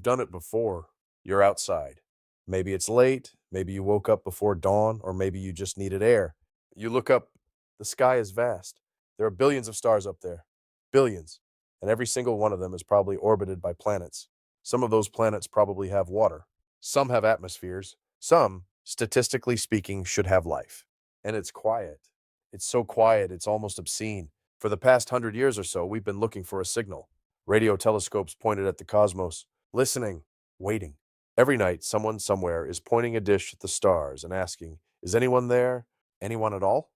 you've done it before. You're outside. Maybe it's late, maybe you woke up before dawn, or maybe you just needed air. You look up, the sky is vast. There are billions of stars up there. Billions. And every single one of them is probably orbited by planets. Some of those planets probably have water. Some have atmospheres. Some, statistically speaking, should have life. And it's quiet. It's so quiet, it's almost obscene. For the past 100 years or so, we've been looking for a signal. Radio telescopes pointed at the cosmos, listening, waiting. Every night, someone somewhere is pointing a dish at the stars and asking, is anyone there? Anyone at all?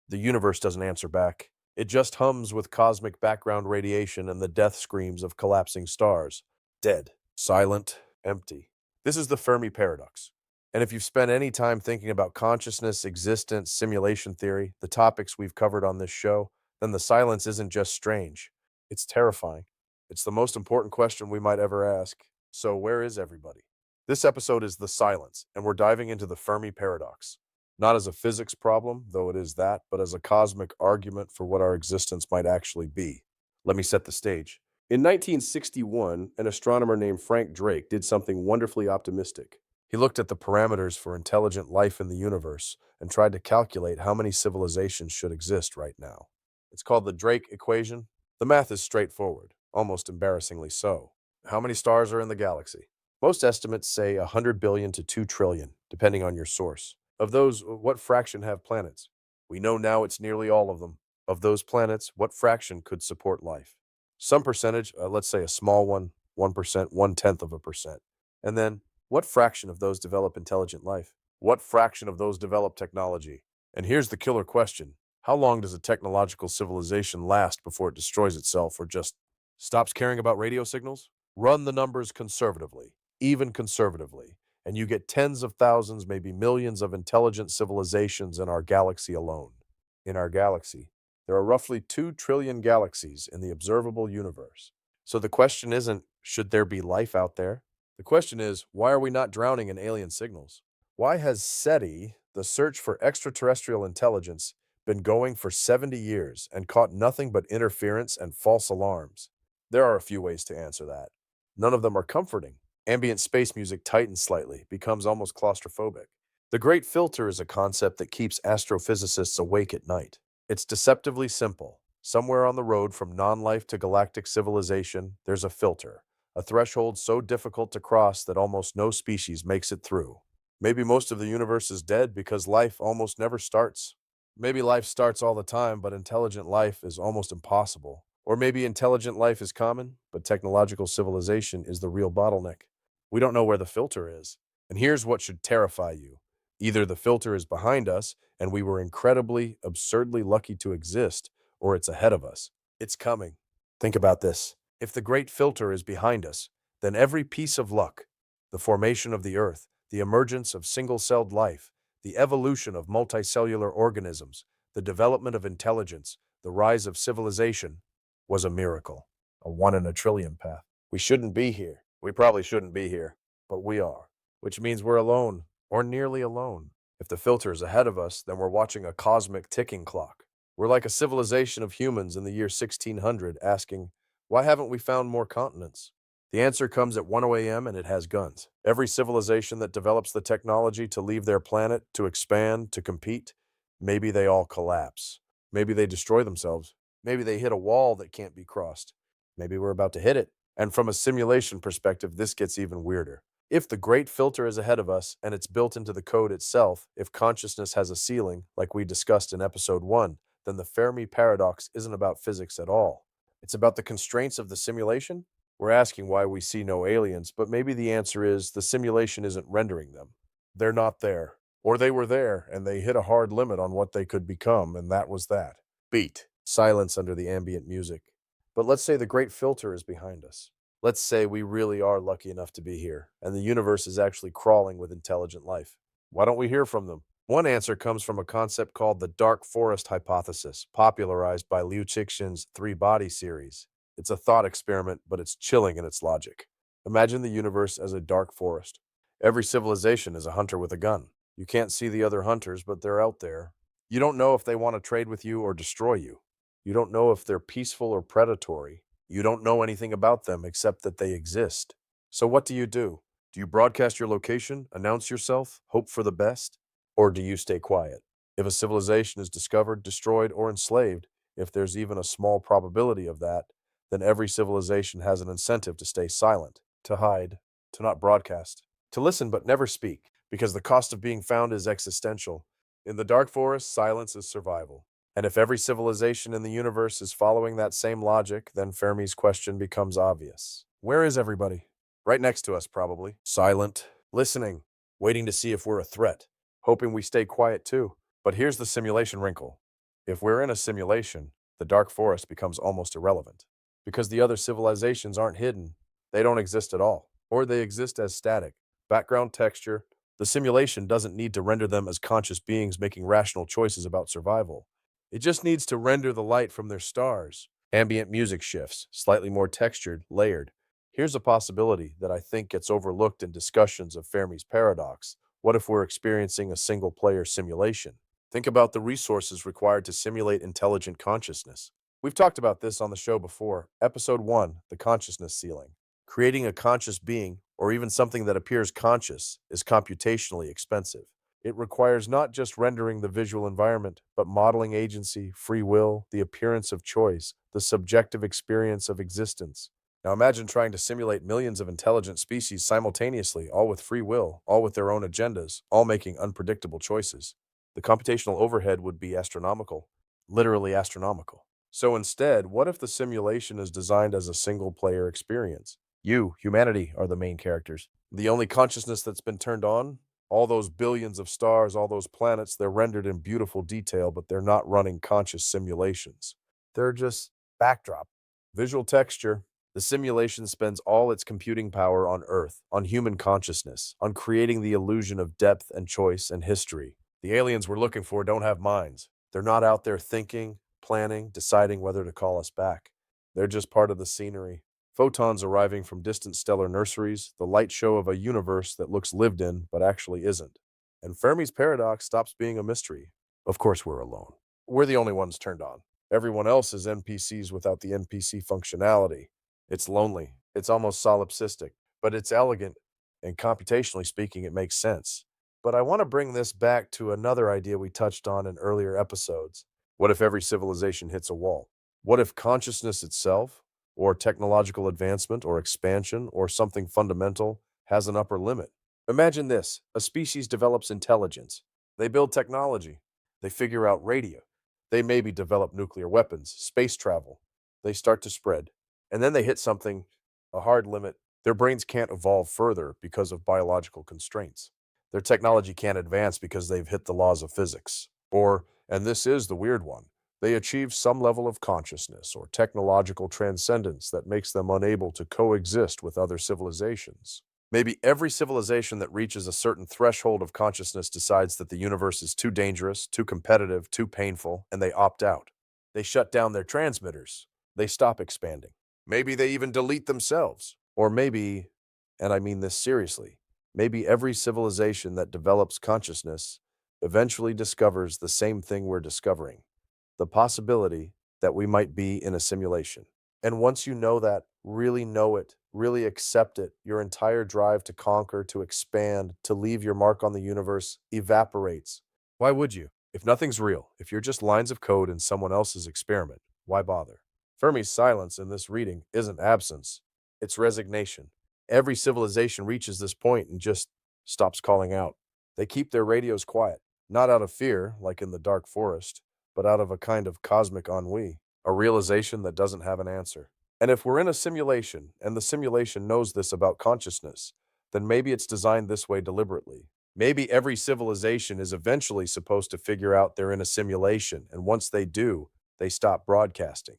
The universe doesn't answer back. It just hums with cosmic background radiation and the death screams of collapsing stars. Dead, silent, empty. This is the Fermi Paradox. And if you've spent any time thinking about consciousness, existence, simulation theory, the topics we've covered on this show, then the silence isn't just strange. It's terrifying. It's the most important question we might ever ask. So, where is everybody? This episode is The Silence, and we're diving into the Fermi Paradox. Not as a physics problem, though it is that, but as a cosmic argument for what our existence might actually be. Let me set the stage. In 1961, an astronomer named Frank Drake did something wonderfully optimistic. He looked at the parameters for intelligent life in the universe and tried to calculate how many civilizations should exist right now. It's called the Drake equation. The math is straightforward, almost embarrassingly so. How many stars are in the galaxy? Most estimates say 100 billion to 2 trillion, depending on your source. Of those, what fraction have planets? We know now it's nearly all of them. Of those planets, what fraction could support life? Some percentage, let's say a small one, 1%, 1/10 of a percent. And then, what fraction of those develop intelligent life? What fraction of those develop technology? And here's the killer question. How long does a technological civilization last before it destroys itself or just stops caring about radio signals? Run the numbers conservatively, even conservatively, and you get tens of thousands, maybe millions of intelligent civilizations in our galaxy alone. In our galaxy, there are roughly 2 trillion galaxies in the observable universe. So the question isn't, should there be life out there? The question is, why are we not drowning in alien signals? Why has SETI, the search for extraterrestrial intelligence, been going for 70 years and caught nothing but interference and false alarms? There are a few ways to answer that. None of them are comforting. Ambient space music tightens slightly, becomes almost claustrophobic. The Great Filter is a concept that keeps astrophysicists awake at night. It's deceptively simple. Somewhere on the road from non-life to galactic civilization, there's a filter, a threshold so difficult to cross that almost no species makes it through. Maybe most of the universe is dead because life almost never starts. Maybe life starts all the time, but intelligent life is almost impossible. Or maybe intelligent life is common, but technological civilization is the real bottleneck. We don't know where the filter is. And here's what should terrify you. Either the filter is behind us, and we were incredibly, absurdly lucky to exist, or it's ahead of us. It's coming. Think about this. If the great filter is behind us, then every piece of luck, the formation of the Earth, the emergence of single-celled life, the evolution of multicellular organisms, the development of intelligence, the rise of civilization, was a miracle, a 1 in a trillion path. We shouldn't be here. We probably shouldn't be here, but we are, which means we're alone, or nearly alone. If the filter is ahead of us, then we're watching a cosmic ticking clock. We're like a civilization of humans in the year 1600 asking, why haven't we found more continents? The answer comes at 1 a.m. and it has guns. Every civilization that develops the technology to leave their planet, to expand, to compete, maybe they all collapse. Maybe they destroy themselves. Maybe they hit a wall that can't be crossed. Maybe we're about to hit it. And from a simulation perspective, this gets even weirder. If the great filter is ahead of us and it's built into the code itself, if consciousness has a ceiling, like we discussed in episode 1, then the Fermi Paradox isn't about physics at all. It's about the constraints of the simulation. We're asking why we see no aliens, but maybe the answer is the simulation isn't rendering them. They're not there. Or they were there, and they hit a hard limit on what they could become, and that was that. Beat. Silence under the ambient music. But let's say the great filter is behind us. Let's say we really are lucky enough to be here, and the universe is actually crawling with intelligent life. Why don't we hear from them? One answer comes from a concept called the dark forest hypothesis, popularized by Liu Cixin's three-body series. It's a thought experiment, but it's chilling in its logic. Imagine the universe as a dark forest. Every civilization is a hunter with a gun. You can't see the other hunters, but they're out there. You don't know if they want to trade with you or destroy you. You don't know if they're peaceful or predatory. You don't know anything about them except that they exist. So what do? Do you broadcast your location, announce yourself, hope for the best? Or do you stay quiet? If a civilization is discovered, destroyed, or enslaved, if there's even a small probability of that, then every civilization has an incentive to stay silent, to hide, to not broadcast, to listen but never speak, because the cost of being found is existential. In the dark forest, silence is survival. And if every civilization in the universe is following that same logic, then Fermi's question becomes obvious. Where is everybody? Right next to us, probably. Silent, listening, waiting to see if we're a threat, hoping we stay quiet too. But here's the simulation wrinkle. If we're in a simulation, the dark forest becomes almost irrelevant. Because the other civilizations aren't hidden, they don't exist at all. Or they exist as static, background texture. The simulation doesn't need to render them as conscious beings making rational choices about survival. It just needs to render the light from their stars. Ambient music shifts, slightly more textured, layered. Here's a possibility that I think gets overlooked in discussions of Fermi's paradox. What if we're experiencing a single-player simulation? Think about the resources required to simulate intelligent consciousness. We've talked about this on the show before. Episode 1, The Consciousness Ceiling. Creating a conscious being, or even something that appears conscious, is computationally expensive. It requires not just rendering the visual environment, but modeling agency, free will, the appearance of choice, the subjective experience of existence. Now imagine trying to simulate millions of intelligent species simultaneously, all with free will, all with their own agendas, all making unpredictable choices. The computational overhead would be astronomical, literally astronomical. So instead, what if the simulation is designed as a single-player experience? You, humanity, are the main characters. The only consciousness that's been turned on? All those billions of stars, all those planets, they're rendered in beautiful detail, but they're not running conscious simulations. They're just backdrop, visual texture. The simulation spends all its computing power on Earth, on human consciousness, on creating the illusion of depth and choice and history. The aliens we're looking for don't have minds. They're not out there thinking, planning, deciding whether to call us back. They're just part of the scenery. Photons arriving from distant stellar nurseries, the light show of a universe that looks lived in but actually isn't. And Fermi's paradox stops being a mystery. Of course, we're alone. We're the only ones turned on. Everyone else is NPCs without the NPC functionality. It's lonely. It's almost solipsistic, but it's elegant, and computationally speaking, it makes sense. But I want to bring this back to another idea we touched on in earlier episodes. What if every civilization hits a wall? What if consciousness itself, or technological advancement, or expansion, or something fundamental, has an upper limit? Imagine this: a species develops intelligence. They build technology. They figure out radio. They maybe develop nuclear weapons, space travel. They start to spread. And then they hit something, a hard limit. Their brains can't evolve further because of biological constraints. Their technology can't advance because they've hit the laws of physics. Or, and this is the weird one, they achieve some level of consciousness or technological transcendence that makes them unable to coexist with other civilizations. Maybe every civilization that reaches a certain threshold of consciousness decides that the universe is too dangerous, too competitive, too painful, and they opt out. They shut down their transmitters. They stop expanding. Maybe they even delete themselves. Or maybe, and I mean this seriously, maybe every civilization that develops consciousness eventually discovers the same thing we're discovering, the possibility that we might be in a simulation. And once you know that, really know it, really accept it, your entire drive to conquer, to expand, to leave your mark on the universe evaporates. Why would you? If nothing's real, if you're just lines of code in someone else's experiment, why bother? Fermi's silence in this reading isn't absence, it's resignation. Every civilization reaches this point and just stops calling out. They keep their radios quiet, not out of fear, like in the dark forest, but out of a kind of cosmic ennui, a realization that doesn't have an answer. And if we're in a simulation, and the simulation knows this about consciousness, then maybe it's designed this way deliberately. Maybe every civilization is eventually supposed to figure out they're in a simulation, and once they do, they stop broadcasting.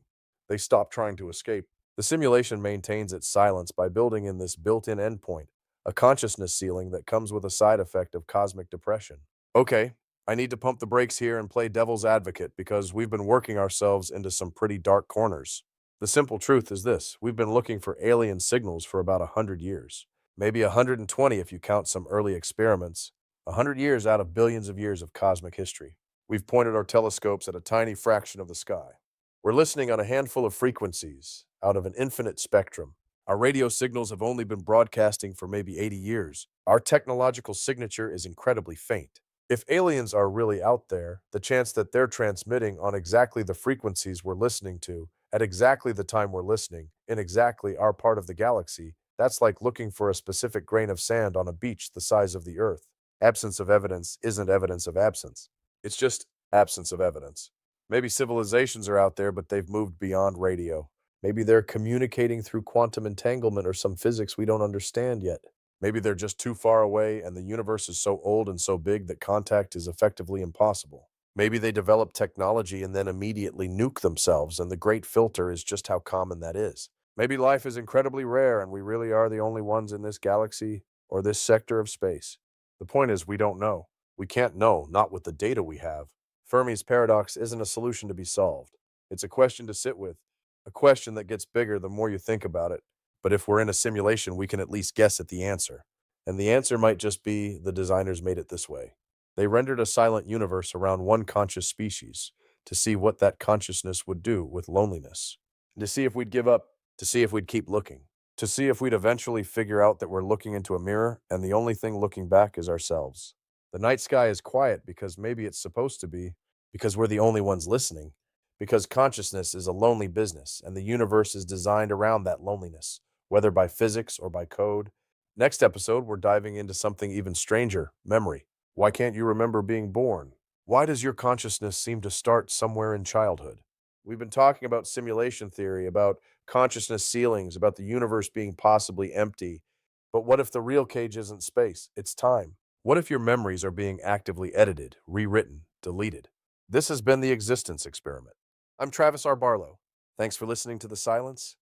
They stop trying to escape. The simulation maintains its silence by building in this built-in endpoint, a consciousness ceiling that comes with a side effect of cosmic depression. Okay, I need to pump the brakes here and play devil's advocate because we've been working ourselves into some pretty dark corners. The simple truth is this: we've been looking for alien signals for about 100 years. Maybe 120 if you count some early experiments. 100 years out of billions of years of cosmic history. We've pointed our telescopes at a tiny fraction of the sky. We're listening on a handful of frequencies out of an infinite spectrum. Our radio signals have only been broadcasting for maybe 80 years. Our technological signature is incredibly faint. If aliens are really out there, the chance that they're transmitting on exactly the frequencies we're listening to, at exactly the time we're listening, in exactly our part of the galaxy, that's like looking for a specific grain of sand on a beach the size of the Earth. Absence of evidence isn't evidence of absence. It's just absence of evidence. Maybe civilizations are out there, but they've moved beyond radio. Maybe they're communicating through quantum entanglement or some physics we don't understand yet. Maybe they're just too far away and the universe is so old and so big that contact is effectively impossible. Maybe they develop technology and then immediately nuke themselves, and the great filter is just how common that is. Maybe life is incredibly rare and we really are the only ones in this galaxy or this sector of space. The point is, we don't know. We can't know, not with the data we have. Fermi's paradox isn't a solution to be solved. It's a question to sit with, a question that gets bigger the more you think about it. But if we're in a simulation, we can at least guess at the answer. And the answer might just be the designers made it this way. They rendered a silent universe around one conscious species to see what that consciousness would do with loneliness, to see if we'd give up, to see if we'd keep looking, to see if we'd eventually figure out that we're looking into a mirror and the only thing looking back is ourselves. The night sky is quiet because maybe it's supposed to be, because we're the only ones listening, because consciousness is a lonely business and the universe is designed around that loneliness, whether by physics or by code. Next episode, we're diving into something even stranger: memory. Why can't you remember being born? Why does your consciousness seem to start somewhere in childhood? We've been talking about simulation theory, about consciousness ceilings, about the universe being possibly empty. But what if the real cage isn't space? It's time. What if your memories are being actively edited, rewritten, deleted? This has been the Existence Experiment. I'm Travis R. Barlow. Thanks for listening to The Silence.